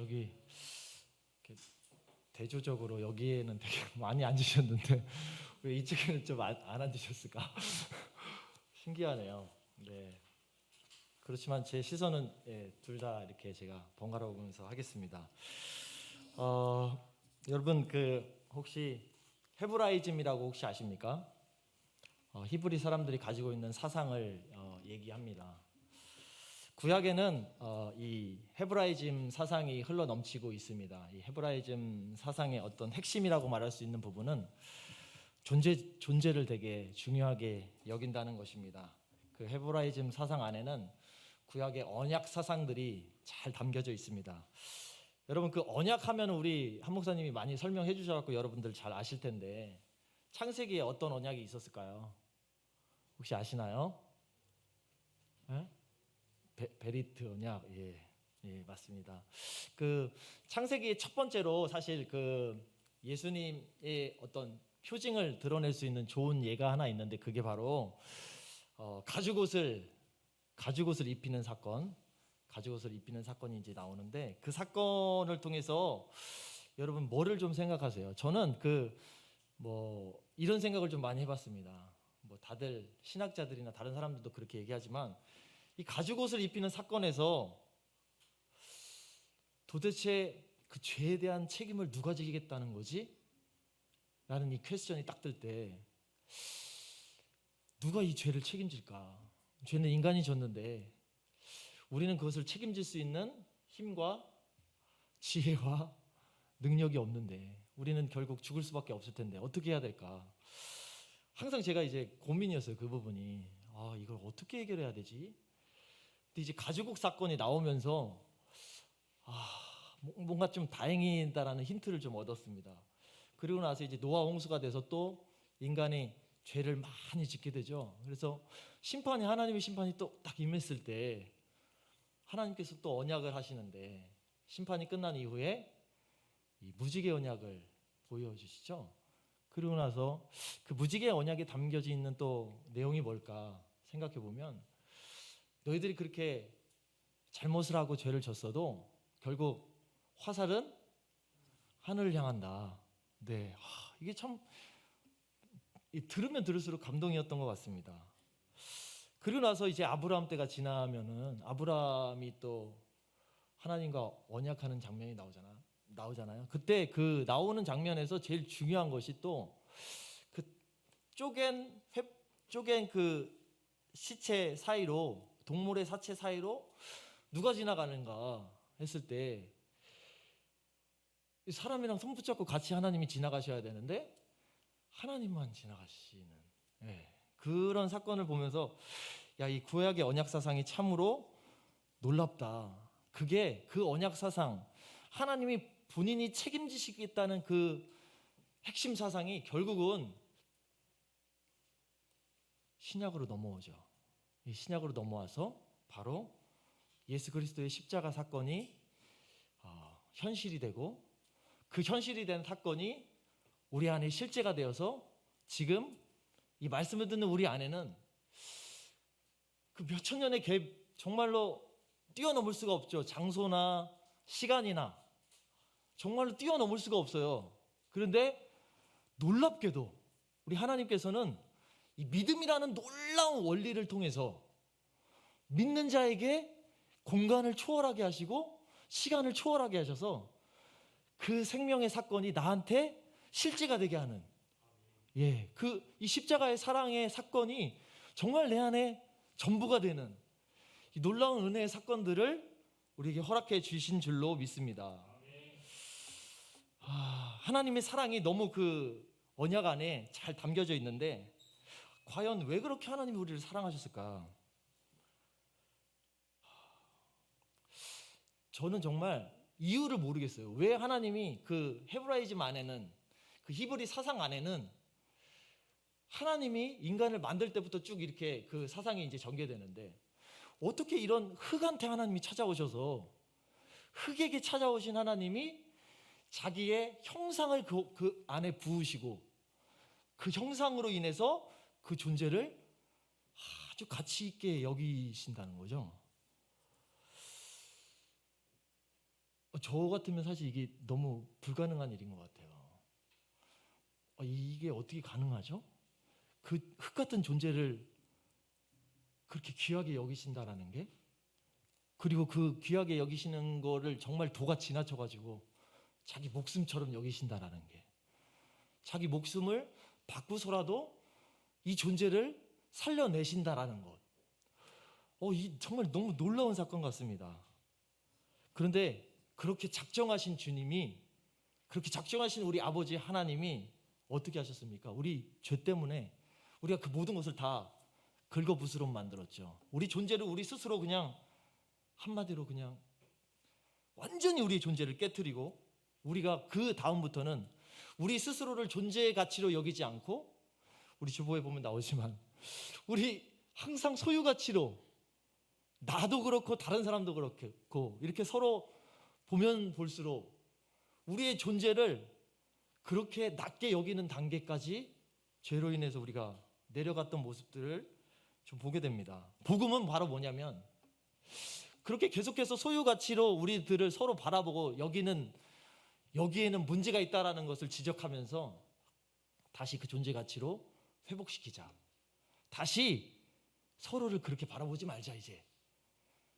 여기 이렇게 대조적으로 여기에는 되게 많이 앉으셨는데 왜 이쪽에는 좀 안 앉으셨을까? 신기하네요. 네. 그렇지만 제 시선은 둘 다 이렇게 제가 번갈아 보면서 하겠습니다. 여러분 혹시 헤브라이즘이라고 혹시 아십니까? 히브리 사람들이 가지고 있는 사상을 얘기합니다. 구약에는 이 헤브라이즘 사상이 흘러 넘치고 있습니다. 이 헤브라이즘 사상의 어떤 핵심이라고 말할 수 있는 부분은 존재를 되게 중요하게 여긴다는 것입니다. 그 헤브라이즘 사상 안에는 구약의 언약 사상들이 잘 담겨져 있습니다. 여러분 그 언약하면 우리 한 목사님이 많이 설명해 주셔서 여러분들 잘 아실 텐데 창세기에 어떤 언약이 있었을까요? 혹시 아시나요? 네? 베리트 언약. 예, 맞습니다. 그 창세기의 첫 번째로 사실 그 예수님의 어떤 표징을 드러낼 수 있는 좋은 예가 하나 있는데 그게 바로 가죽옷을 입히는 사건, 가죽옷을 입히는 사건이 이제 나오는데 그 사건을 통해서 여러분 뭐를 좀 생각하세요? 저는 이런 생각을 좀 많이 해봤습니다. 다들 신학자들이나 다른 사람들도 그렇게 얘기하지만 이 가죽옷을 입히는 사건에서 도대체 그 죄에 대한 책임을 누가 지겠다는 거지? 라는 이 퀘스천이 딱 들 때 누가 이 죄를 책임질까? 죄는 인간이 졌는데 우리는 그것을 책임질 수 있는 힘과 지혜와 능력이 없는데 우리는 결국 죽을 수밖에 없을 텐데 어떻게 해야 될까? 항상 제가 이제 고민이었어요. 그 부분이. 이걸 어떻게 해결해야 되지? 근데 이제 가죽옷 사건이 나오면서 뭔가 좀 다행이다라는 힌트를 좀 얻었습니다. 그리고 나서 이제 노아 홍수가 돼서 또 인간이 죄를 많이 짓게 되죠. 그래서 하나님의 심판이 또 딱 임했을 때 하나님께서 또 언약을 하시는데 심판이 끝난 이후에 이 무지개 언약을 보여주시죠. 그리고 나서 그 무지개 언약에 담겨져 있는 또 내용이 뭘까 생각해 보면 너희들이 그렇게 잘못을 하고 죄를 졌어도 결국 화살은 하늘을 향한다. 네, 이게 참 들으면 들을수록 감동이었던 것 같습니다. 그리고 나서 이제 아브라함 때가 지나면은 아브라함이 또 하나님과 언약하는 장면이 나오잖아요. 그때 그 나오는 장면에서 제일 중요한 것이 또 그 쪼갠 그 시체 사이로 동물의 사체 사이로 누가 지나가는가 했을 때 사람이랑 손 붙잡고 같이 하나님이 지나가셔야 되는데 하나님만 지나가시는 그런 사건을 보면서 이 구약의 언약 사상이 참으로 놀랍다. 그게 그 언약 사상 하나님이 본인이 책임지시겠다는 그 핵심 사상이 결국은 신약으로 넘어오죠. 이 신약으로 넘어와서 바로 예수 그리스도의 십자가 사건이 현실이 되고 그 현실이 된 사건이 우리 안에 실제가 되어서 지금 이 말씀을 듣는 우리 안에는 그 몇천 년의 갭 정말로 뛰어넘을 수가 없죠. 장소나 시간이나 정말로 뛰어넘을 수가 없어요. 그런데 놀랍게도 우리 하나님께서는 이 믿음이라는 놀라운 원리를 통해서 믿는 자에게 공간을 초월하게 하시고 시간을 초월하게 하셔서 그 생명의 사건이 나한테 실제가 되게 하는 이 십자가의 사랑의 사건이 정말 내 안에 전부가 되는 이 놀라운 은혜의 사건들을 우리에게 허락해 주신 줄로 믿습니다. 하나님의 사랑이 너무 그 언약 안에 잘 담겨져 있는데 과연 왜 그렇게 하나님이 우리를 사랑하셨을까? 저는 정말 이유를 모르겠어요. 왜 하나님이 그 헤브라이즘 안에는 그 히브리 사상 안에는 하나님이 인간을 만들 때부터 쭉 이렇게 그 사상이 이제 전개되는데 어떻게 이런 흙한테 하나님이 찾아오셔서 흙에게 찾아오신 하나님이 자기의 형상을 그 안에 부으시고 그 형상으로 인해서 그 존재를 아주 가치 있게 여기신다는 거죠. 저 같으면 사실 이게 너무 불가능한 일인 것 같아요. 이게 어떻게 가능하죠? 그 흙 같은 존재를 그렇게 귀하게 여기신다라는 게, 그리고 그 귀하게 여기시는 거를 정말 도가 지나쳐가지고 자기 목숨처럼 여기신다라는 게, 자기 목숨을 바꾸서라도 이 존재를 살려내신다라는 것. 이 정말 너무 놀라운 사건 같습니다. 그런데 그렇게 작정하신 주님이, 그렇게 작정하신 우리 아버지 하나님이 어떻게 하셨습니까? 우리 죄 때문에 우리가 그 모든 것을 다 긁어부스럼 만들었죠. 우리 존재를 우리 스스로 그냥 한마디로 그냥 완전히 우리의 존재를 깨트리고, 우리가 그 다음부터는 우리 스스로를 존재의 가치로 여기지 않고, 우리 주보에 보면 나오지만 우리 항상 소유 가치로, 나도 그렇고 다른 사람도 그렇고 이렇게 서로 보면 볼수록 우리의 존재를 그렇게 낮게 여기는 단계까지 죄로 인해서 우리가 내려갔던 모습들을 좀 보게 됩니다. 복음은 바로 뭐냐면, 그렇게 계속해서 소유 가치로 우리들을 서로 바라보고 여기에는 문제가 있다라는 것을 지적하면서 다시 그 존재 가치로 회복시키자. 다시 서로를 그렇게 바라보지 말자. 이제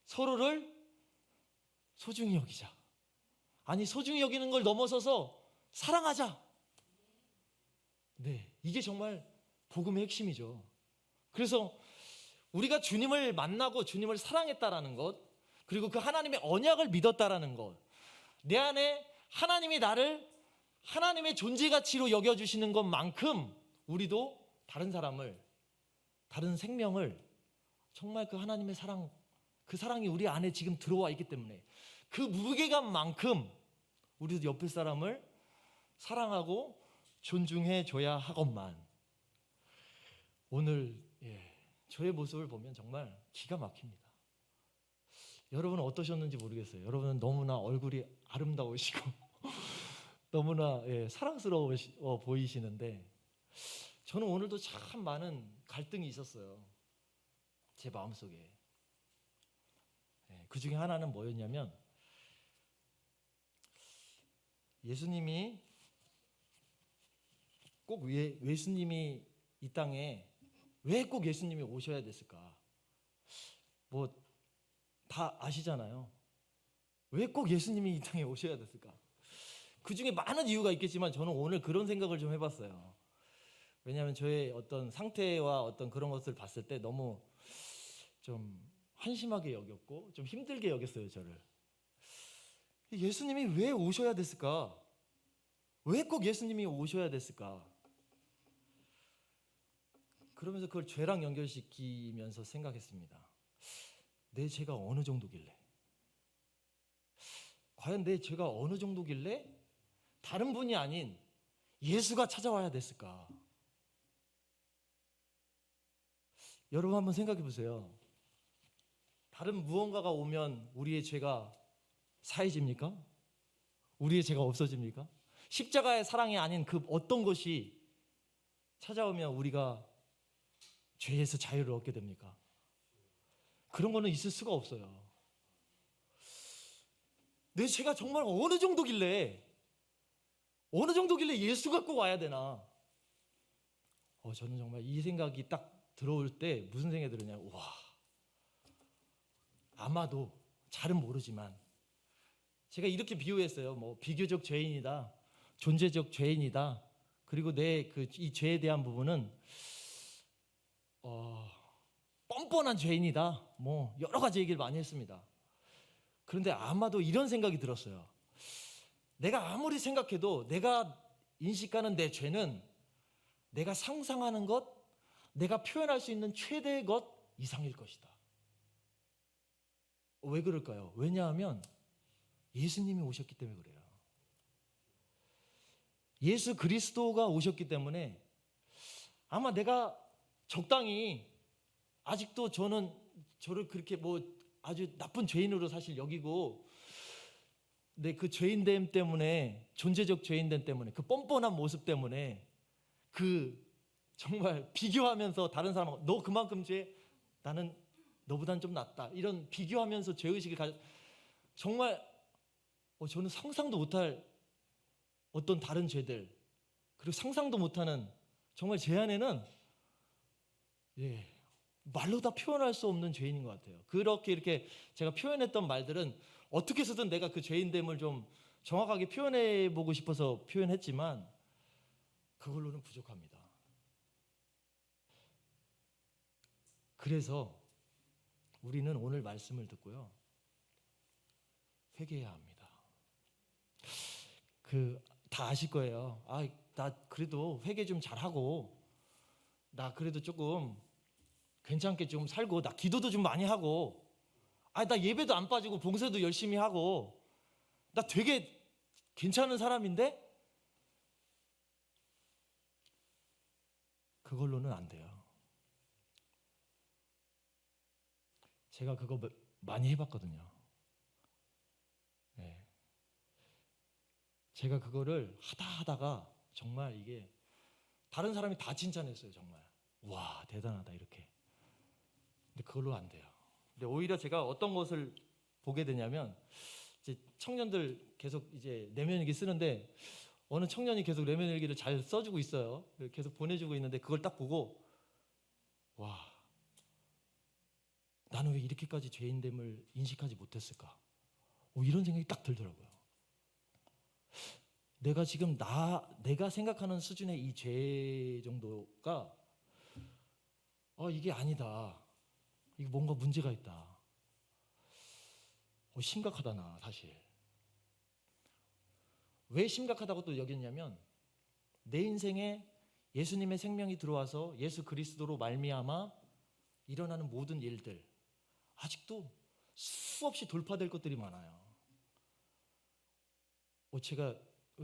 서로를 소중히 여기자. 아니, 소중히 여기는 걸 넘어서서 사랑하자. 네, 이게 정말 복음의 핵심이죠. 그래서 우리가 주님을 만나고 주님을 사랑했다라는 것, 그리고 그 하나님의 언약을 믿었다라는 것, 내 안에 하나님이 나를 하나님의 존재 가치로 여겨주시는 것만큼 우리도 다른 사람을, 다른 생명을 정말 그 하나님의 사랑, 그 사랑이 우리 안에 지금 들어와 있기 때문에 그 무게감만큼 우리도 옆에 사람을 사랑하고 존중해 줘야 하건만, 오늘 저의 모습을 보면 정말 기가 막힙니다. 여러분은 어떠셨는지 모르겠어요. 여러분은 너무나 얼굴이 아름다우시고 너무나 사랑스러워 보이시는데, 저는 오늘도 참 많은 갈등이 있었어요. 제 마음속에. 그 중에 하나는 뭐였냐면, 예수님이 꼭 예수님이 이 땅에 왜 꼭 예수님이 오셔야 됐을까? 뭐 다 아시잖아요. 왜 꼭 예수님이 이 땅에 오셔야 됐을까? 그 중에 많은 이유가 있겠지만 저는 오늘 그런 생각을 좀 해봤어요. 왜냐하면 저의 어떤 상태와 어떤 그런 것을 봤을 때 너무 좀 한심하게 여겼고 좀 힘들게 여겼어요, 저를. 예수님이 왜 오셔야 됐을까? 왜 꼭 예수님이 오셔야 됐을까? 그러면서 그걸 죄랑 연결시키면서 생각했습니다. 내 죄가 어느 정도길래? 과연 내 죄가 어느 정도길래 다른 분이 아닌 예수가 찾아와야 됐을까? 여러분 한번 생각해 보세요. 다른 무언가가 오면 우리의 죄가 사해집니까? 우리의 죄가 없어집니까? 십자가의 사랑이 아닌 그 어떤 것이 찾아오면 우리가 죄에서 자유를 얻게 됩니까? 그런 거는 있을 수가 없어요. 내 죄가 정말 어느 정도길래 예수가 꼭 와야 되나? 저는 정말 이 생각이 딱 들어올 때 무슨 생각이 들었냐면, 와, 아마도 잘은 모르지만 제가 이렇게 비유했어요. 뭐 비교적 죄인이다, 존재적 죄인이다, 그리고 이 죄에 대한 부분은 뻔뻔한 죄인이다, 뭐 여러 가지 얘기를 많이 했습니다. 그런데 아마도 이런 생각이 들었어요. 내가 아무리 생각해도 내가 인식하는 내 죄는 내가 상상하는 것, 내가 표현할 수 있는 최대의 것 이상일 것이다. 왜 그럴까요? 왜냐하면 예수님이 오셨기 때문에 그래요. 예수 그리스도가 오셨기 때문에 아마 내가 적당히, 아직도 저를 그렇게 뭐 아주 나쁜 죄인으로 사실 여기고, 내 그 죄인됨 때문에, 존재적 죄인됨 때문에, 그 뻔뻔한 모습 때문에, 그 정말 비교하면서 다른 사람하고 너 그만큼 죄, 나는 너보단 좀 낫다, 이런 비교하면서 죄의식을 정말 저는 상상도 못할 어떤 다른 죄들, 그리고 상상도 못하는 정말 제 안에는 말로 다 표현할 수 없는 죄인인 것 같아요. 그렇게 이렇게 제가 표현했던 말들은 어떻게 해서든 내가 그 죄인됨을 좀 정확하게 표현해 보고 싶어서 표현했지만 그걸로는 부족합니다. 그래서 우리는 오늘 말씀을 듣고요, 회개해야 합니다. 다 아실 거예요. 나 그래도 회개 좀 잘하고, 나 그래도 조금 괜찮게 좀 살고, 나 기도도 좀 많이 하고, 나 예배도 안 빠지고 봉사도 열심히 하고, 나 되게 괜찮은 사람인데 그걸로는 안 돼요. 제가 그거 많이 해봤거든요. 제가 그거를 하다가 정말 이게 다른 사람이 다 칭찬했어요. 정말 와 대단하다 이렇게. 근데 그걸로 안 돼요. 근데 오히려 제가 어떤 것을 보게 되냐면, 이제 청년들 계속 이제 내면일기 쓰는데 어느 청년이 계속 내면일기를 잘 써주고 있어요. 계속 보내주고 있는데 그걸 딱 보고 와, 나는 왜 이렇게까지 죄인됨을 인식하지 못했을까? 이런 생각이 딱 들더라고요. 내가 지금 내가 생각하는 수준의 이 죄 정도가 이게 아니다. 이게 뭔가 문제가 있다. 심각하다 나 사실. 왜 심각하다고 또 여겼냐면, 내 인생에 예수님의 생명이 들어와서 예수 그리스도로 말미암아 일어나는 모든 일들, 아직도 수없이 돌파될 것들이 많아요. 제가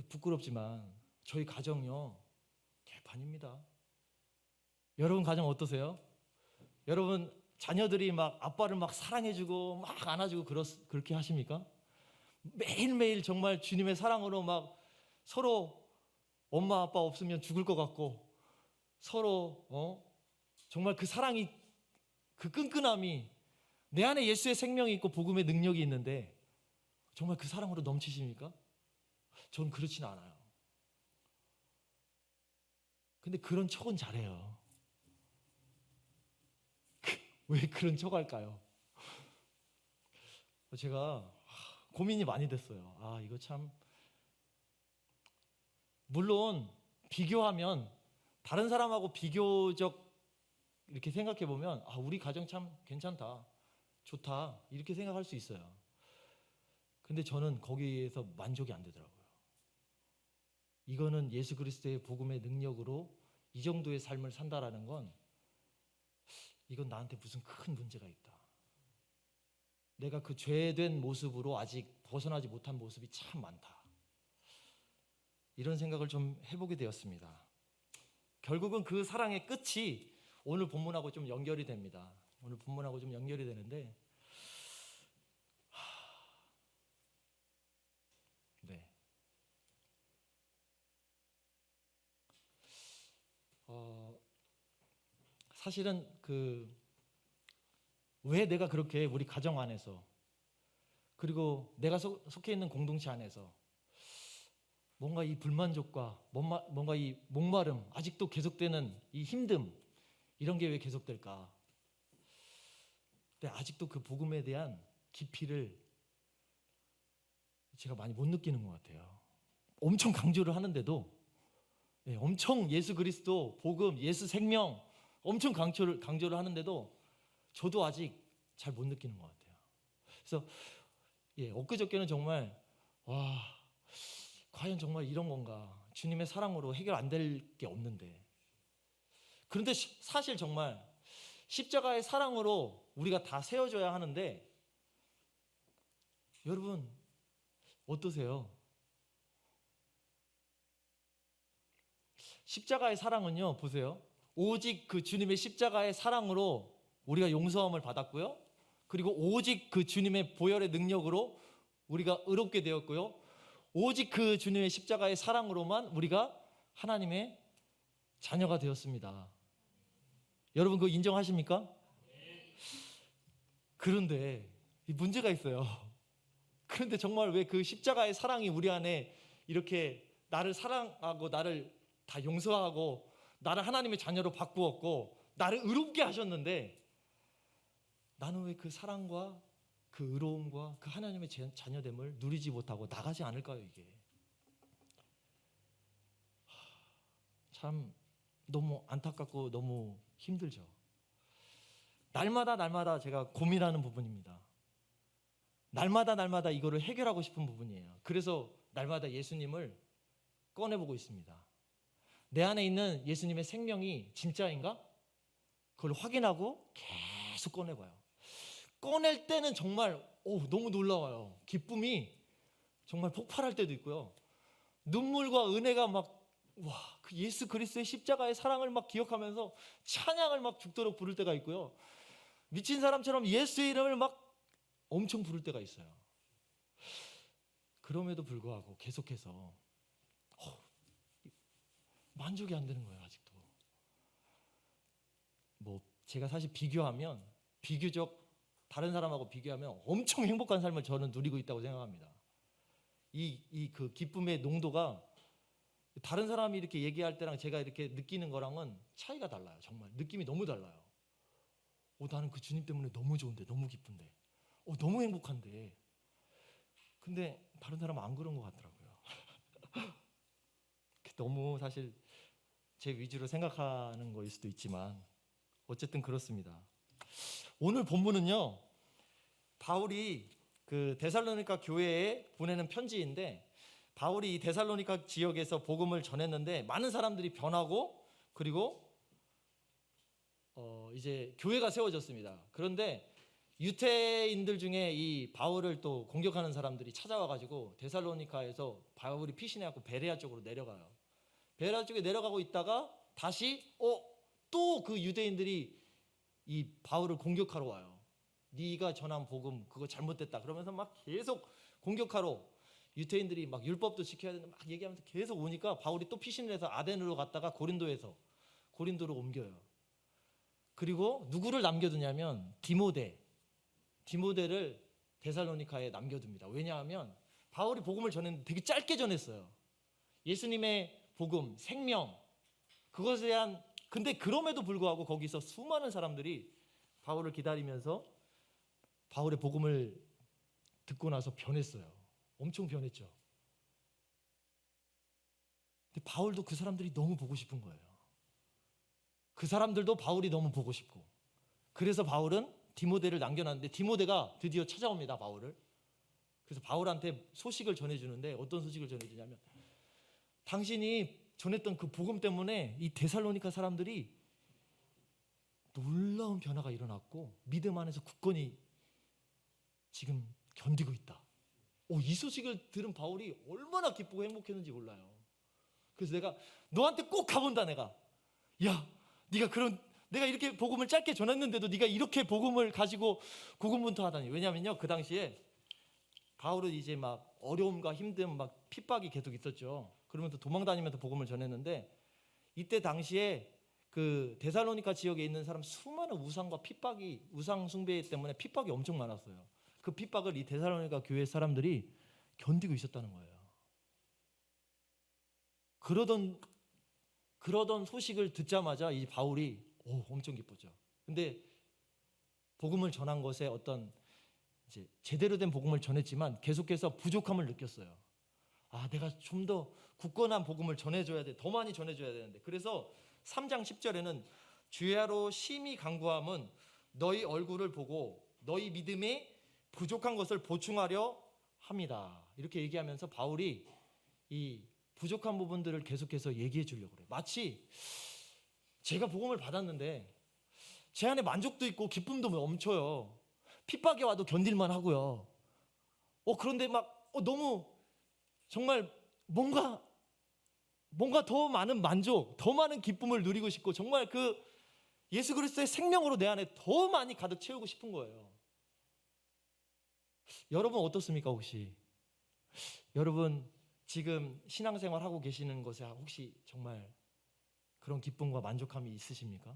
부끄럽지만 저희 가정요 개판입니다. 여러분 가정 어떠세요? 여러분 자녀들이 막 아빠를 막 사랑해주고 막 안아주고 그렇게 하십니까? 매일매일 정말 주님의 사랑으로 막 서로 엄마 아빠 없으면 죽을 것 같고, 서로 정말 그 사랑이, 그 끈끈함이, 내 안에 예수의 생명이 있고 복음의 능력이 있는데 정말 그 사랑으로 넘치십니까? 전 그렇지는 않아요. 근데 그런 척은 잘해요. 왜 그런 척 할까요? 제가 고민이 많이 됐어요. 이거 참, 물론 비교하면 다른 사람하고 비교적 이렇게 생각해 보면 우리 가정 참 괜찮다, 좋다 이렇게 생각할 수 있어요. 근데 저는 거기에서 만족이 안 되더라고요. 이거는 예수 그리스도의 복음의 능력으로 이 정도의 삶을 산다라는 건, 이건 나한테 무슨 큰 문제가 있다. 내가 그 죄된 모습으로 아직 벗어나지 못한 모습이 참 많다. 이런 생각을 좀 해보게 되었습니다. 결국은 그 사랑의 끝이 오늘 본문하고 좀 연결이 됩니다. 오늘 본문하고 좀 연결이 되는데, 네. 사실은 왜 내가 그렇게 우리 가정 안에서, 그리고 내가 속해 있는 공동체 안에서 뭔가 이 불만족과 뭔가 이 목마름, 아직도 계속되는 이 힘듦, 이런 게 왜 계속될까? 근데 아직도 그 복음에 대한 깊이를 제가 많이 못 느끼는 것 같아요. 엄청 강조를 하는데도, 엄청 예수 그리스도 복음, 예수 생명 엄청 강조를 하는데도 저도 아직 잘 못 느끼는 것 같아요. 그래서 엊그저께는 정말 과연 정말 이런 건가? 주님의 사랑으로 해결 안 될 게 없는데. 그런데 사실 정말 십자가의 사랑으로 우리가 다 세워져야 하는데, 여러분 어떠세요? 십자가의 사랑은요, 보세요. 오직 그 주님의 십자가의 사랑으로 우리가 용서함을 받았고요. 그리고 오직 그 주님의 보혈의 능력으로 우리가 의롭게 되었고요. 오직 그 주님의 십자가의 사랑으로만 우리가 하나님의 자녀가 되었습니다. 여러분 그거 인정하십니까? 그런데 이 문제가 있어요. 그런데 정말 왜 그 십자가의 사랑이 우리 안에 이렇게 나를 사랑하고 나를 다 용서하고 나를 하나님의 자녀로 바꾸었고 나를 의롭게 하셨는데 나는 왜 그 사랑과 그 의로움과 그 하나님의 자녀됨을 누리지 못하고 나가지 않을까요? 이게 참 너무 안타깝고 너무 힘들죠. 날마다 제가 고민하는 부분입니다. 날마다 이거를 해결하고 싶은 부분이에요. 그래서 날마다 예수님을 꺼내보고 있습니다. 내 안에 있는 예수님의 생명이 진짜인가? 그걸 확인하고 계속 꺼내봐요. 꺼낼 때는 정말 너무 놀라워요. 기쁨이 정말 폭발할 때도 있고요. 눈물과 은혜가 그 예수 그리스도의 십자가의 사랑을 막 기억하면서 찬양을 막 죽도록 부를 때가 있고요. 미친 사람처럼 예수의 이름을 막 엄청 부를 때가 있어요. 그럼에도 불구하고 계속해서 만족이 안 되는 거예요. 아직도. 제가 사실 비교적 다른 사람하고 비교하면 엄청 행복한 삶을 저는 누리고 있다고 생각합니다. 그 기쁨의 농도가 다른 사람이 이렇게 얘기할 때랑 제가 이렇게 느끼는 거랑은 차이가 달라요. 정말 느낌이 너무 달라요. 나는 그 주님 때문에 너무 좋은데, 너무 기쁜데, 너무 행복한데. 근데 다른 사람은 안 그런 것 같더라고요. 너무 사실 제 위주로 생각하는 거일 수도 있지만 어쨌든 그렇습니다. 오늘 본문은요, 바울이 그 데살로니가 교회에 보내는 편지인데, 바울이 이 데살로니가 지역에서 복음을 전했는데 많은 사람들이 변하고 그리고 이제 교회가 세워졌습니다. 그런데 유대인들 중에 이 바울을 또 공격하는 사람들이 찾아와가지고 데살로니가에서 바울이 피신해갖고 베레아 쪽으로 내려가요. 베레아 쪽에 내려가고 있다가 다시 또 그 유대인들이 이 바울을 공격하러 와요. 네가 전한 복음 그거 잘못됐다 그러면서 막 계속 공격하러, 유대인들이 막 율법도 지켜야 되는데 막 얘기하면서 계속 오니까 바울이 또 피신을 해서 아덴으로 갔다가 고린도로 옮겨요. 그리고 누구를 남겨두냐면 디모데를 데살로니가에 남겨둡니다. 왜냐하면 바울이 복음을 전했는데 되게 짧게 전했어요. 예수님의 복음, 생명, 그것에 대한, 근데 그럼에도 불구하고 거기서 수많은 사람들이 바울을 기다리면서 바울의 복음을 듣고 나서 변했어요. 엄청 변했죠. 근데 바울도 그 사람들이 너무 보고 싶은 거예요. 그 사람들도 바울이 너무 보고 싶고, 그래서 바울은 디모데를 남겨놨는데 디모데가 드디어 찾아옵니다. 바울을. 그래서 바울한테 소식을 전해주는데, 어떤 소식을 전해주냐면, 당신이 전했던 그 복음 때문에 이 데살로니가 사람들이 놀라운 변화가 일어났고 믿음 안에서 굳건히 지금 견디고 있다. 이 소식을 들은 바울이 얼마나 기쁘고 행복했는지 몰라요. 그래서 내가 너한테 꼭 가본다. 내가 내가 이렇게 복음을 짧게 전했는데도 네가 이렇게 복음을 가지고 고군분투하다니. 왜냐면요, 그 당시에 바울은 이제 막 어려움과 힘듦, 막 핍박이 계속 있었죠. 그러면서 도망다니면서 복음을 전했는데, 이때 당시에 그 데살로니가 지역에 있는 사람 수많은 우상과 핍박이, 우상 숭배 때문에 핍박이 엄청 많았어요. 그 핍박을 이 데살로니가 교회 사람들이 견디고 있었다는 거예요. 그러던 소식을 듣자마자 이 바울이 엄청 기뻤죠. 근데 복음을 전한 것에 어떤 이제 제대로 된 복음을 전했지만 계속해서 부족함을 느꼈어요. 내가 좀 더 굳건한 복음을 전해줘야 돼. 더 많이 전해줘야 되는데. 그래서 3장 10절에는 주야로 심히 간구함은 너희 얼굴을 보고 너희 믿음에 부족한 것을 보충하려 합니다. 이렇게 얘기하면서 바울이 이 부족한 부분들을 계속해서 얘기해 주려고 그래요. 마치 제가 복음을 받았는데 제 안에 만족도 있고 기쁨도 넘쳐요. 핍박이 와도 견딜만 하고요. 그런데 막 너무 정말 뭔가 더 많은 만족, 더 많은 기쁨을 누리고 싶고, 정말 그 예수 그리스도의 생명으로 내 안에 더 많이 가득 채우고 싶은 거예요. 여러분 어떻습니까? 혹시 여러분 지금 신앙생활 하고 계시는 것에 혹시 정말 그런 기쁨과 만족함이 있으십니까?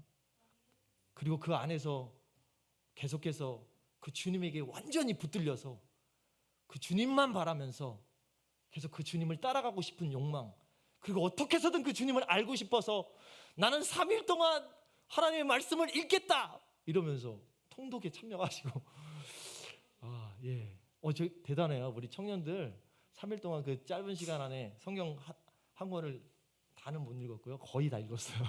그리고 그 안에서 계속해서 그 주님에게 완전히 붙들려서 그 주님만 바라면서 계속 그 주님을 따라가고 싶은 욕망, 그리고 어떻게 해서든 그 주님을 알고 싶어서 나는 3일 동안 하나님의 말씀을 읽겠다 이러면서 통독에 참여하시고 저 대단해요. 우리 청년들 3일 동안 그 짧은 시간 안에 성경 한 권을 다는 못 읽었고요. 거의 다 읽었어요.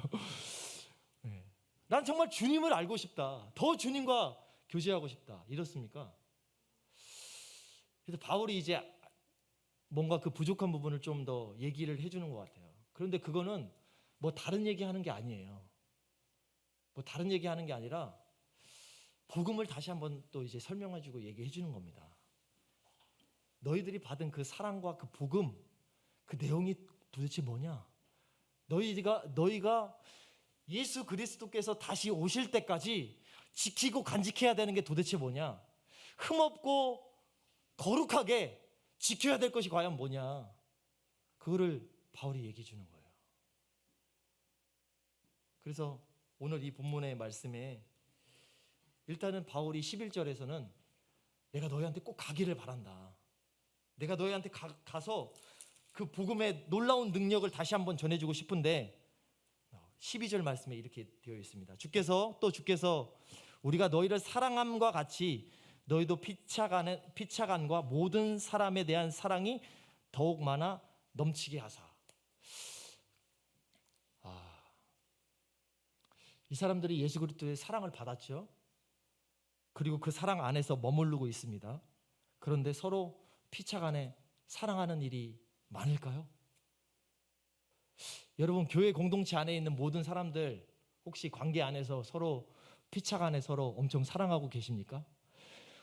난 정말 주님을 알고 싶다. 더 주님과 교제하고 싶다. 이렇습니까? 그래서 바울이 이제 뭔가 그 부족한 부분을 좀 더 얘기를 해주는 것 같아요. 그런데 그거는 뭐 다른 얘기하는 게 아니에요. 뭐 다른 얘기하는 게 아니라 복음을 다시 한번 또 이제 설명해주고 얘기해 주는 겁니다. 너희들이 받은 그 사랑과 그 복음, 그 내용이 도대체 뭐냐? 너희가 예수 그리스도께서 다시 오실 때까지 지키고 간직해야 되는 게 도대체 뭐냐? 흠없고 거룩하게 지켜야 될 것이 과연 뭐냐? 그거를 바울이 얘기해 주는 거예요. 그래서 오늘 이 본문의 말씀에 일단은 바울이 11절에서는 내가 너희한테 꼭 가기를 바란다. 내가 너희한테 가서 그 복음의 놀라운 능력을 다시 한번 전해주고 싶은데 12절 말씀에 이렇게 되어 있습니다. 주께서 우리가 너희를 사랑함과 같이 너희도 피차간과 모든 사람에 대한 사랑이 더욱 많아 넘치게 하사. 이 사람들이 예수 그리스도의 사랑을 받았죠. 그리고 그 사랑 안에서 머무르고 있습니다. 그런데 서로 피차간에 사랑하는 일이 많을까요? 여러분, 교회 공동체 안에 있는 모든 사람들 혹시 관계 안에서 서로 피차간에 서로 엄청 사랑하고 계십니까?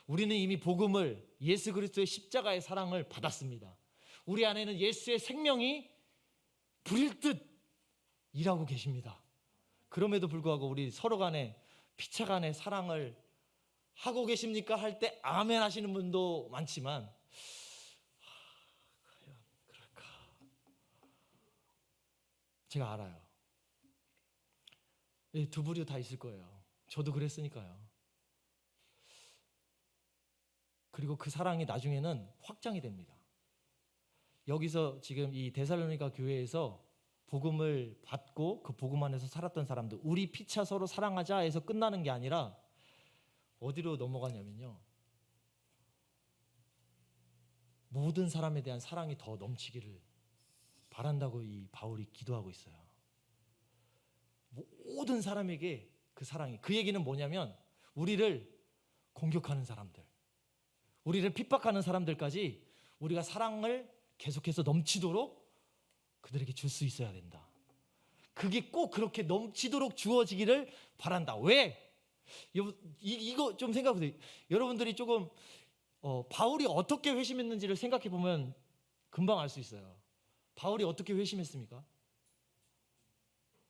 우리는 이미 복음을, 예수 그리스도의 십자가의 사랑을 받았습니다. 우리 안에는 예수의 생명이 불일 듯 일하고 계십니다. 그럼에도 불구하고 우리 서로 간에 피차간에 사랑을 하고 계십니까? 할 때 아멘 하시는 분도 많지만 과연 그럴까? 제가 알아요. 두 부류 다 있을 거예요. 저도 그랬으니까요. 그리고 그 사랑이 나중에는 확장이 됩니다. 여기서 지금 이 데살로니가 교회에서 복음을 받고 그 복음 안에서 살았던 사람들, 우리 피차 서로 사랑하자 해서 끝나는 게 아니라 어디로 넘어가냐면요, 모든 사람에 대한 사랑이 더 넘치기를 바란다고 이 바울이 기도하고 있어요. 모든 사람에게 그 사랑이, 그 얘기는 뭐냐면 우리를 공격하는 사람들, 우리를 핍박하는 사람들까지 우리가 사랑을 계속해서 넘치도록 그들에게 줄 수 있어야 된다. 그게 꼭 그렇게 넘치도록 주어지기를 바란다. 왜? 이거 좀 생각해 보세요. 여러분들이 조금 바울이 어떻게 회심했는지를 생각해 보면 금방 알 수 있어요. 바울이 어떻게 회심했습니까?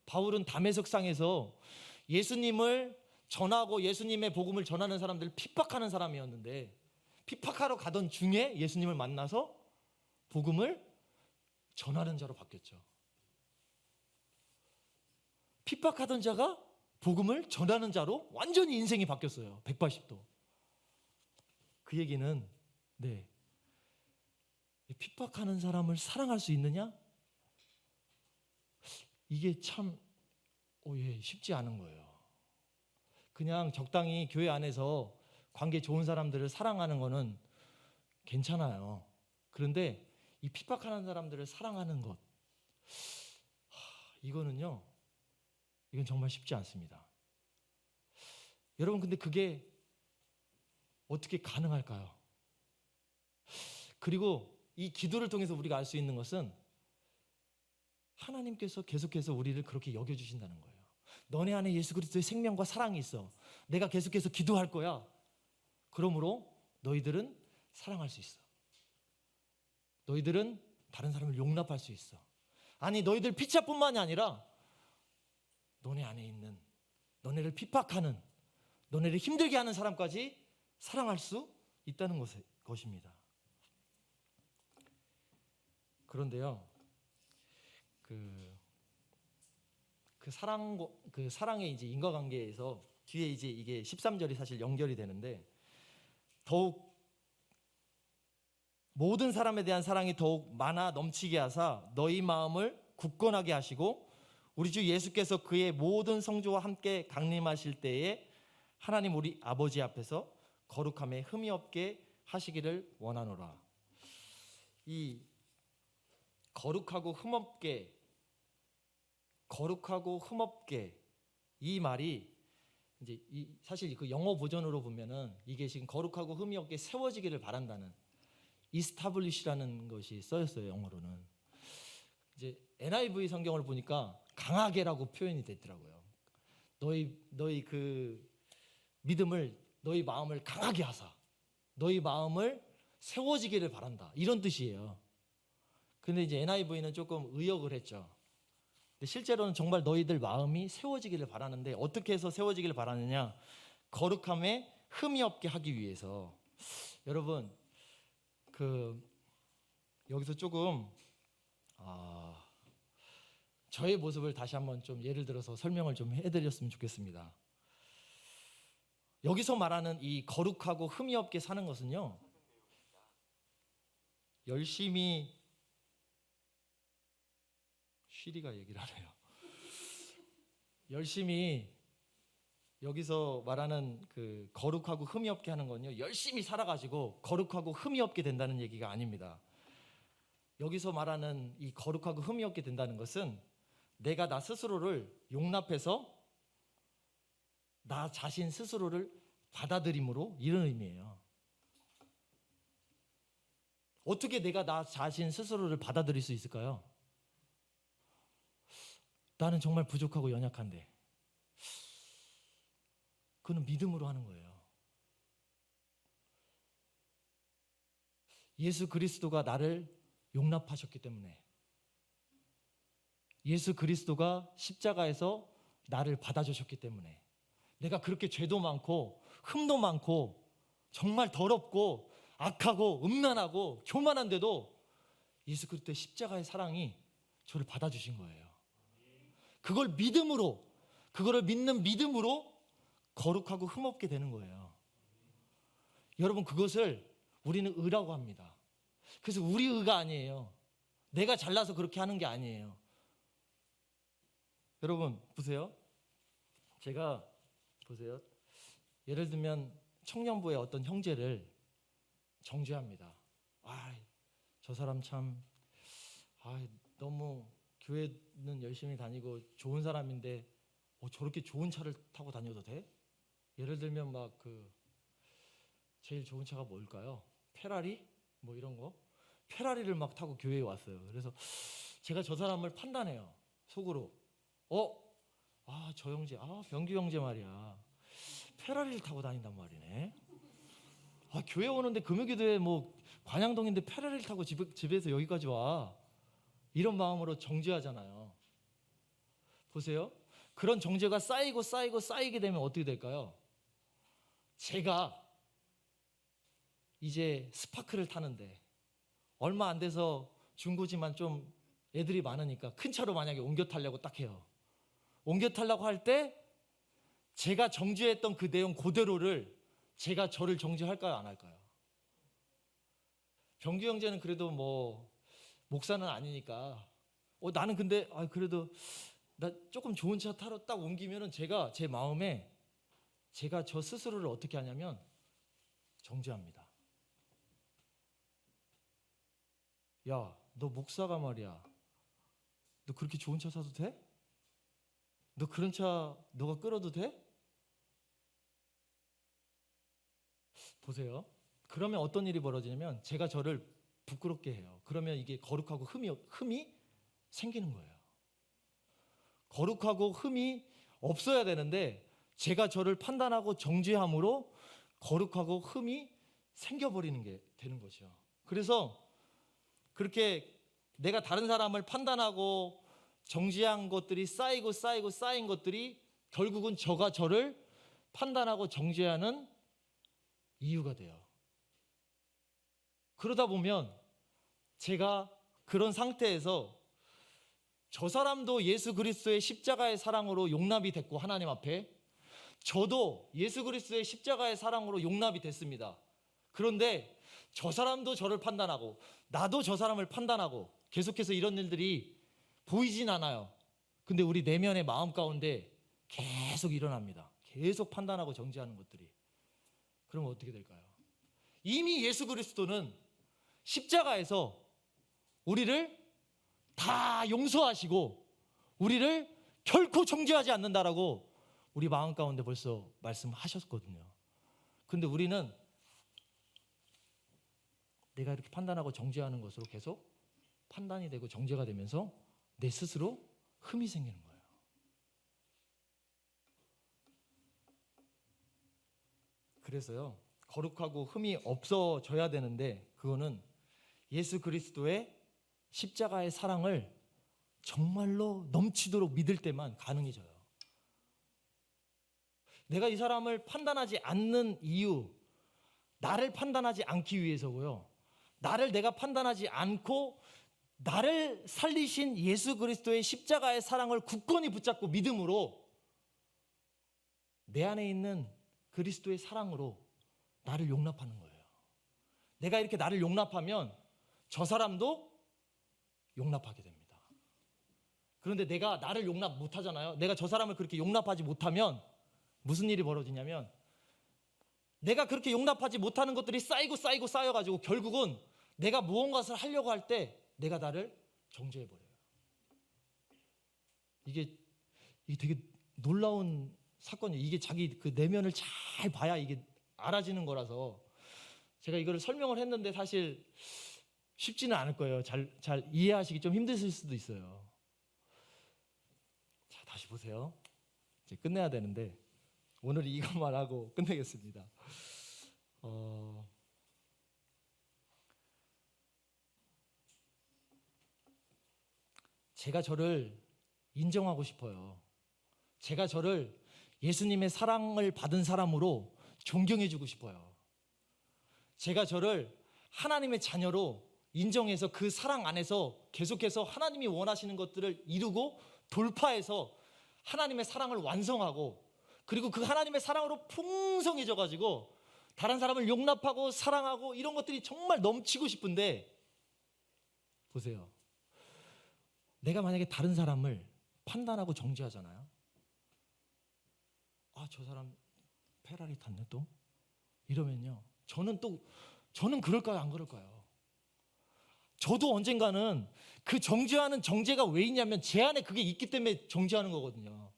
바울은 다메섹상에서 예수님을 전하고 예수님의 복음을 전하는 사람들을 핍박하는 사람이었는데, 핍박하러 가던 중에 예수님을 만나서 복음을 전하는 자로 바뀌었죠. 핍박하던 자가 복음을 전하는 자로 완전히 인생이 바뀌었어요. 180도. 그 얘기는 핍박하는 사람을 사랑할 수 있느냐? 이게 참 쉽지 않은 거예요. 그냥 적당히 교회 안에서 관계 좋은 사람들을 사랑하는 거는 괜찮아요. 그런데 이 핍박하는 사람들을 사랑하는 것, 이건 정말 쉽지 않습니다. 여러분, 근데 그게 어떻게 가능할까요? 그리고 이 기도를 통해서 우리가 알 수 있는 것은 하나님께서 계속해서 우리를 그렇게 여겨주신다는 거예요. 너네 안에 예수 그리스도의 생명과 사랑이 있어. 내가 계속해서 기도할 거야. 그러므로 너희들은 사랑할 수 있어. 너희들은 다른 사람을 용납할 수 있어. 아니, 너희들 피차뿐만이 아니라 너네 안에 있는, 너네를 핍박하는, 너네를 힘들게 하는 사람까지 사랑할 수 있다는 것입니다. 그런데요, 그 사랑의 이제 인과관계에서 뒤에 이제 이게 13절이 사실 연결이 되는데, 더욱 모든 사람에 대한 사랑이 더욱 많아 넘치게 하사 너희 마음을 굳건하게 하시고 우리 주 예수께서 그의 모든 성조와 함께 강림하실 때에 하나님 우리 아버지 앞에서 거룩함에 흠이 없게 하시기를 원하노라. 이 거룩하고 흠없게 이 말이 이제 사실 그 영어 버전으로 보면은 이게 지금 거룩하고 흠이 없게 세워지기를 바란다는 establish라는 것이 써있어요. 영어로는. 이제 NIV 성경을 보니까 강하게라고 표현이 됐더라고요. 너희 그 믿음을, 너희 마음을 강하게 하사 너희 마음을 세워지기를 바란다, 이런 뜻이에요. 근데 이제 NIV는 조금 의역을 했죠. 근데 실제로는 정말 너희들 마음이 세워지기를 바라는데 어떻게 해서 세워지기를 바라느냐? 거룩함에 흠이 없게 하기 위해서. 여러분, 여기서 조금 저의 모습을 다시 한번 좀 예를 들어서 설명을 좀 해드렸으면 좋겠습니다. 여기서 말하는 이 거룩하고 흠이 없게 사는 것은요, 열심히 쉬리가 얘기를 하네요. 열심히 여기서 말하는 그 거룩하고 흠이 없게 하는 건요, 열심히 살아가지고 거룩하고 흠이 없게 된다는 얘기가 아닙니다. 여기서 말하는 이 거룩하고 흠이 없게 된다는 것은 내가 나 스스로를 용납해서 나 자신 스스로를 받아들임으로, 이런 의미예요. 어떻게 내가 나 자신 스스로를 받아들일 수 있을까요? 나는 정말 부족하고 연약한데. 그는 믿음으로 하는 거예요. 예수 그리스도가 나를 용납하셨기 때문에, 예수 그리스도가 십자가에서 나를 받아주셨기 때문에, 내가 그렇게 죄도 많고 흠도 많고 정말 더럽고 악하고 음란하고 교만한데도 예수 그리스도의 십자가의 사랑이 저를 받아주신 거예요. 그걸 믿음으로, 그거를 믿는 믿음으로 거룩하고 흠없게 되는 거예요. 여러분, 그것을 우리는 의라고 합니다. 그래서 우리 의가 아니에요. 내가 잘나서 그렇게 하는 게 아니에요. 여러분 보세요. 제가 보세요. 예를 들면 청년부의 어떤 형제를 정죄합니다. 저 사람 참 너무 교회는 열심히 다니고 좋은 사람인데 저렇게 좋은 차를 타고 다녀도 돼? 예를 들면 막 제일 좋은 차가 뭘까요? 페라리? 뭐 이런 거? 페라리를 막 타고 교회에 왔어요. 그래서 제가 저 사람을 판단해요. 속으로. 저 형제, 병규 형제 말이야. 페라리를 타고 다닌단 말이네. 교회 오는데 금요기도에 뭐 관양동인데 페라리를 타고 집에서 여기까지 와. 이런 마음으로 정죄하잖아요. 보세요. 그런 정죄가 쌓이게 되면 어떻게 될까요? 제가 이제 스파크를 타는데 얼마 안 돼서 중고지만 좀 애들이 많으니까 큰 차로 만약에 옮겨 타려고 딱 해요. 옮겨 타려고 할 때 제가 정죄했던 그 내용 그대로를 제가 저를 정죄할까요, 안 할까요? 병규 형제는 그래도 뭐 목사는 아니니까 나는 근데 그래도 나 조금 좋은 차 타러 딱 옮기면은 제가 제 마음에 제가 저 스스로를 어떻게 하냐면 정죄합니다. 야, 너 목사가 말이야. 너 그렇게 좋은 차 사도 돼? 너 그런 차 너가 끌어도 돼? 보세요. 그러면 어떤 일이 벌어지냐면 제가 저를 부끄럽게 해요. 그러면 이게 거룩하고 흠이 생기는 거예요. 거룩하고 흠이 없어야 되는데 제가 저를 판단하고 정죄함으로 거룩하고 흠이 생겨버리는 게 되는 거죠. 그래서 그렇게 내가 다른 사람을 판단하고 정죄한 것들이 쌓인 것들이 결국은 저가 저를 판단하고 정죄하는 이유가 돼요. 그러다 보면 제가 그런 상태에서 저 사람도 예수 그리스도의 십자가의 사랑으로 용납이 됐고 하나님 앞에, 저도 예수 그리스도의 십자가의 사랑으로 용납이 됐습니다. 그런데 저 사람도 저를 판단하고 나도 저 사람을 판단하고 계속해서 이런 일들이 보이진 않아요. 근데 우리 내면의 마음 가운데 계속 일어납니다. 계속 판단하고 정죄하는 것들이. 그러면 어떻게 될까요? 이미 예수 그리스도는 십자가에서 우리를 다 용서하시고 우리를 결코 정죄하지 않는다라고 우리 마음 가운데 벌써 말씀하셨거든요. 근데 우리는 내가 이렇게 판단하고 정죄하는 것으로 계속 판단이 되고 정죄가 되면서 내 스스로 흠이 생기는 거예요. 그래서요, 거룩하고 흠이 없어져야 되는데 그거는 예수 그리스도의 십자가의 사랑을 정말로 넘치도록 믿을 때만 가능해져요. 내가 이 사람을 판단하지 않는 이유, 나를 판단하지 않기 위해서고요. 나를 내가 판단하지 않고 나를 살리신 예수 그리스도의 십자가의 사랑을 굳건히 붙잡고 믿음으로 내 안에 있는 그리스도의 사랑으로 나를 용납하는 거예요. 내가 이렇게 나를 용납하면 저 사람도 용납하게 됩니다. 그런데 내가 나를 용납 못하잖아요. 내가 저 사람을 그렇게 용납하지 못하면 무슨 일이 벌어지냐면 내가 그렇게 용납하지 못하는 것들이 쌓여가지고 결국은 내가 무언가를 하려고 할 때 내가 나를 정죄해버려요. 이게 되게 놀라운 사건이에요. 이게 자기 그 내면을 잘 봐야 이게 알아지는 거라서 제가 이거를 설명을 했는데 사실 쉽지는 않을 거예요. 잘 이해하시기 좀 힘드실 수도 있어요. 자, 다시 보세요. 이제 끝내야 되는데 오늘 이것만 하고 끝내겠습니다. 제가 저를 인정하고 싶어요. 제가 저를 예수님의 사랑을 받은 사람으로 존경해주고 싶어요. 제가 저를 하나님의 자녀로 인정해서 그 사랑 안에서 계속해서 하나님이 원하시는 것들을 이루고 돌파해서 하나님의 사랑을 완성하고 그리고 그 하나님의 사랑으로 풍성해져 가지고 다른 사람을 용납하고 사랑하고 이런 것들이 정말 넘치고 싶은데 보세요. 내가 만약에 다른 사람을 판단하고 정죄하잖아요. 아, 저 사람 페라리 탔네 또? 이러면요. 저는 그럴까요? 안 그럴까요? 저도 언젠가는 그 정죄하는 정죄가 왜 있냐면 제 안에 그게 있기 때문에 정죄하는 거거든요.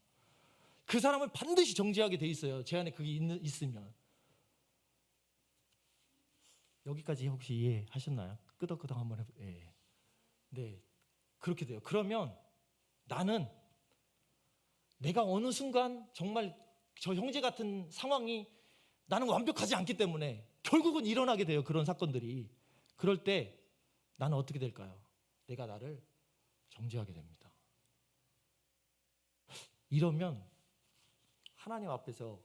그 사람을 반드시 정죄하게 돼 있어요. 제 안에 그게 있으면. 여기까지 혹시 이해하셨나요? 끄덕끄덕 한번 해보세요. 예. 네, 그렇게 돼요. 그러면 나는 내가 어느 순간 정말 저 형제 같은 상황이 나는 완벽하지 않기 때문에 결국은 일어나게 돼요. 그런 사건들이. 그럴 때 나는 어떻게 될까요? 내가 나를 정죄하게 됩니다. 이러면 하나님 앞에서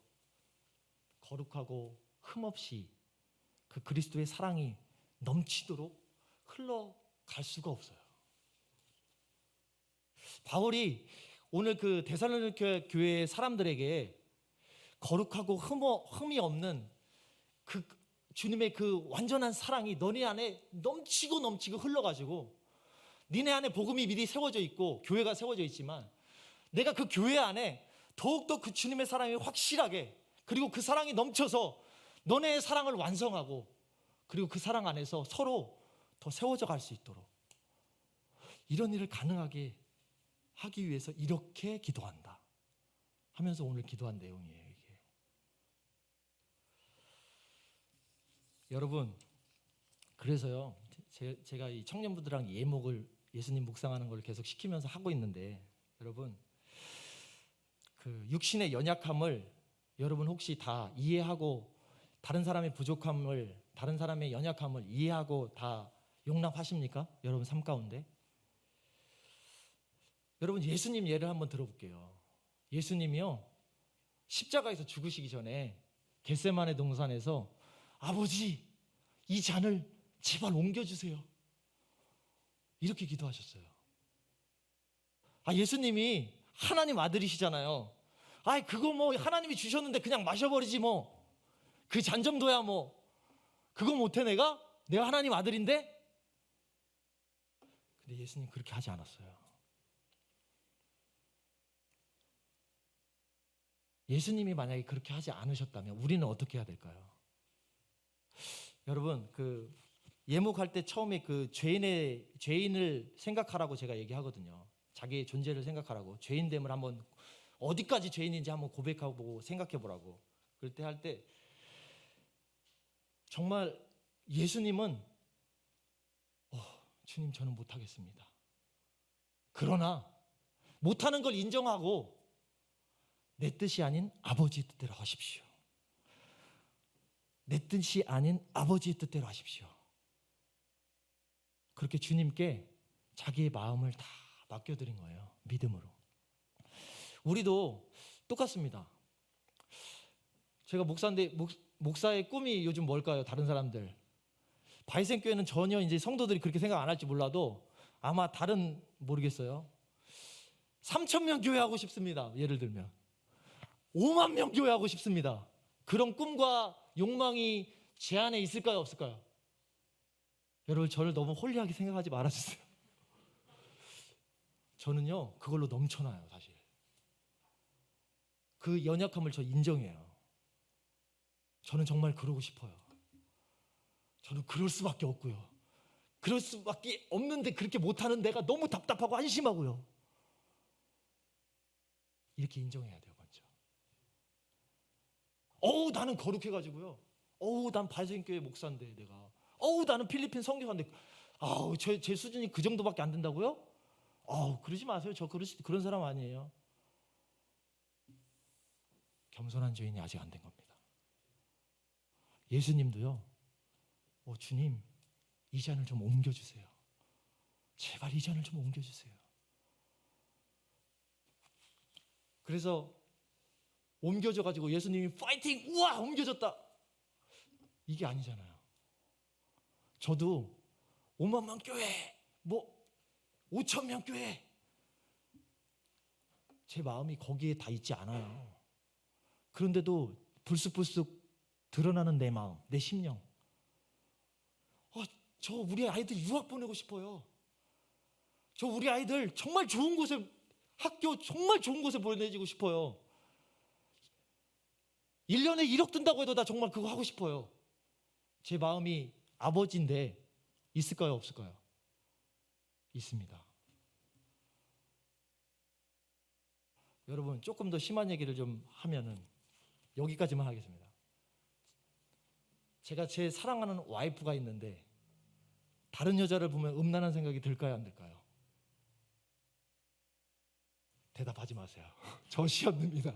거룩하고 흠없이 그 그리스도의 사랑이 넘치도록 흘러갈 수가 없어요. 바울이 오늘 그 데살로니가 교회 사람들에게 거룩하고 흠이 없는 그 주님의 그 완전한 사랑이 너네 안에 넘치고 흘러가지고 니네 안에 복음이 미리 세워져 있고 교회가 세워져 있지만 내가 그 교회 안에 더욱더 그 주님의 사랑이 확실하게 그리고 그 사랑이 넘쳐서 너네의 사랑을 완성하고 그리고 그 사랑 안에서 서로 더 세워져 갈 수 있도록 이런 일을 가능하게 하기 위해서 이렇게 기도한다 하면서 오늘 기도한 내용이에요. 이게. 여러분, 그래서요 제가 이 청년부들랑 예목을 예수님 묵상하는 걸 계속 시키면서 하고 있는데 여러분 그 육신의 연약함을 여러분 혹시 다 이해하고 다른 사람의 부족함을 다른 사람의 연약함을 이해하고 다 용납하십니까? 여러분 삶 가운데 여러분 예수님 예를 한번 들어볼게요. 예수님이요 십자가에서 죽으시기 전에 겟세마네 동산에서 아버지 이 잔을 제발 옮겨주세요 이렇게 기도하셨어요. 예수님이 하나님 아들이시잖아요. 그거 뭐 하나님이 주셨는데 그냥 마셔버리지 뭐 그 잔 정도야 뭐 그거 못해 내가? 내가 하나님 아들인데? 근데 예수님 그렇게 하지 않았어요. 예수님이 만약에 그렇게 하지 않으셨다면 우리는 어떻게 해야 될까요? 여러분, 그 예목할 때 처음에 그 죄인을 생각하라고 제가 얘기하거든요. 자기의 존재를 생각하라고. 죄인됨을 한번 어디까지 죄인인지 한번 고백하고 생각해 보라고. 그럴 때 할 때 정말 예수님은 주님 저는 못하겠습니다. 그러나 못하는 걸 인정하고 내 뜻이 아닌 아버지의 뜻대로 하십시오. 내 뜻이 아닌 아버지의 뜻대로 하십시오. 그렇게 주님께 자기의 마음을 다 맡겨드린 거예요. 믿음으로. 우리도 똑같습니다. 제가 목사인데 목사의 꿈이 요즘 뭘까요? 다른 사람들. 바이센교회는 전혀 이제 성도들이 그렇게 생각 안 할지 몰라도 아마 다른 모르겠어요. 3,000명 교회 하고 싶습니다. 예를 들면 5만 명 교회 하고 싶습니다. 그런 꿈과 욕망이 제 안에 있을까요? 없을까요? 여러분 저를 너무 홀리하게 생각하지 말아주세요. 저는요 그걸로 넘쳐나요. 사실 그 연약함을 저 인정해요. 저는 정말 그러고 싶어요. 저는 그럴 수밖에 없고요. 그럴 수밖에 없는데 그렇게 못하는 내가 너무 답답하고 안심하고요. 이렇게 인정해야 돼요. 먼저 나는 거룩해가지고요. 난 바이센교회 목사인데 내가 나는 필리핀 선교사인데 제 수준이 그 정도밖에 안 된다고요? 그러지 마세요. 저 그런 사람 아니에요. 겸손한 죄인이 아직 안 된 겁니다. 예수님도요. 주님 이 잔을 좀 옮겨주세요. 제발 이 잔을 좀 옮겨주세요. 그래서 옮겨져가지고 예수님이 파이팅! 우와! 옮겨졌다! 이게 아니잖아요. 저도 5만 명 교회, 5천 명 교회, 제 마음이 거기에 다 있지 않아요. 그런데도 불쑥불쑥 드러나는 내 마음, 내 심령. 저 우리 아이들 유학 보내고 싶어요. 저 우리 아이들 정말 좋은 곳에, 학교 정말 좋은 곳에 보내주고 싶어요. 1년에 1억 든다고 해도 나 정말 그거 하고 싶어요. 제 마음이 아버지인데 있을까요? 없을까요? 있습니다. 여러분 조금 더 심한 얘기를 좀 하면은 여기까지만 하겠습니다. 제가 제 사랑하는 와이프가 있는데 다른 여자를 보면 음란한 생각이 들까요? 안 들까요? 대답하지 마세요. 저 시험입니다.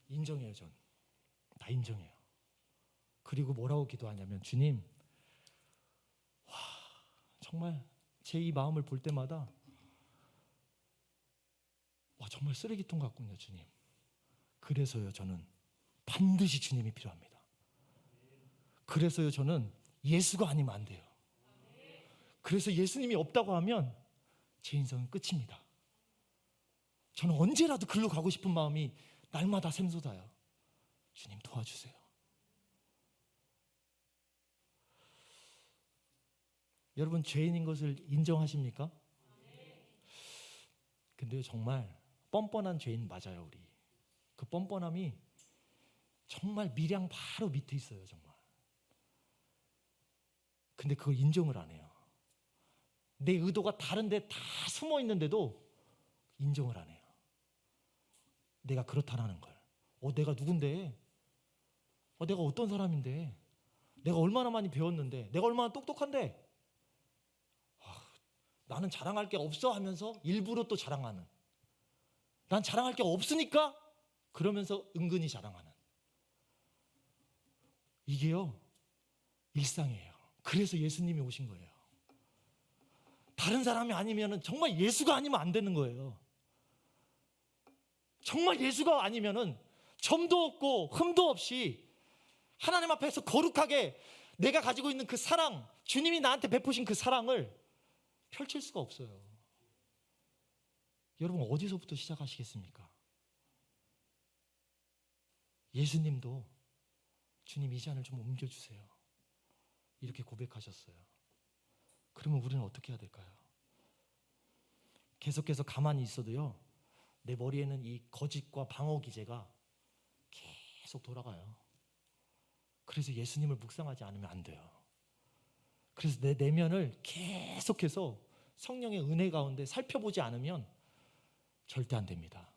인정해요. 전 다 인정해요. 그리고 뭐라고 기도하냐면 주님 정말 제 이 마음을 볼 때마다 정말 쓰레기통 같군요. 주님. 그래서요 저는 반드시 주님이 필요합니다. 그래서요 저는 예수가 아니면 안 돼요. 그래서 예수님이 없다고 하면 제 인생은 끝입니다. 저는 언제라도 글로 가고 싶은 마음이 날마다 샘솟아요. 주님 도와주세요. 여러분 죄인인 것을 인정하십니까? 근데요 정말 뻔뻔한 죄인 맞아요. 우리 그 뻔뻔함이 정말 미량 바로 밑에 있어요. 정말. 근데 그걸 인정을 안 해요. 내 의도가 다른데 다 숨어 있는데도 인정을 안 해요. 내가 그렇다라는 걸. 내가 누군데? 내가 어떤 사람인데? 내가 얼마나 많이 배웠는데? 내가 얼마나 똑똑한데? 나는 자랑할 게 없어 하면서 일부러 또 자랑하는. 난 자랑할 게 없으니까 그러면서 은근히 자랑하는. 이게요 일상이에요. 그래서 예수님이 오신 거예요. 다른 사람이 아니면 정말 예수가 아니면 안 되는 거예요. 정말 예수가 아니면 점도 없고 흠도 없이 하나님 앞에서 거룩하게 내가 가지고 있는 그 사랑, 주님이 나한테 베푸신 그 사랑을 펼칠 수가 없어요. 여러분 어디서부터 시작하시겠습니까? 예수님도 주님 이 잔을 좀 옮겨주세요. 이렇게 고백하셨어요. 그러면 우리는 어떻게 해야 될까요? 계속해서 가만히 있어도요, 내 머리에는 이 거짓과 방어 기제가 계속 돌아가요. 그래서 예수님을 묵상하지 않으면 안 돼요. 그래서 내 내면을 계속해서 성령의 은혜 가운데 살펴보지 않으면 절대 안 됩니다.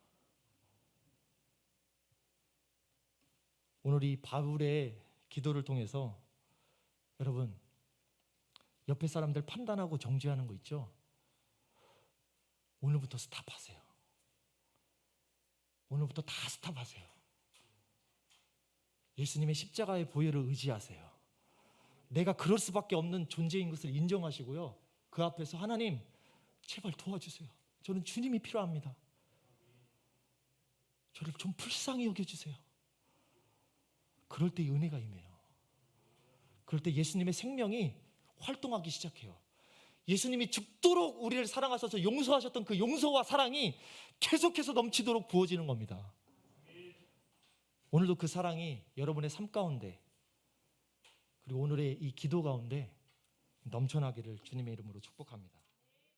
오늘 이 바울의 기도를 통해서 여러분, 옆에 사람들 판단하고 정죄하는 거 있죠? 오늘부터 스탑하세요. 오늘부터 다 스탑하세요. 예수님의 십자가의 보혈을 의지하세요. 내가 그럴 수밖에 없는 존재인 것을 인정하시고요, 그 앞에서 하나님 제발 도와주세요. 저는 주님이 필요합니다. 저를 좀 불쌍히 여겨주세요. 그럴 때 은혜가 임해요. 그럴 때 예수님의 생명이 활동하기 시작해요. 예수님이 죽도록 우리를 사랑하셔서 용서하셨던 그 용서와 사랑이 계속해서 넘치도록 부어지는 겁니다. 오늘도 그 사랑이 여러분의 삶 가운데, 그리고 오늘의 이 기도 가운데 넘쳐나기를 주님의 이름으로 축복합니다.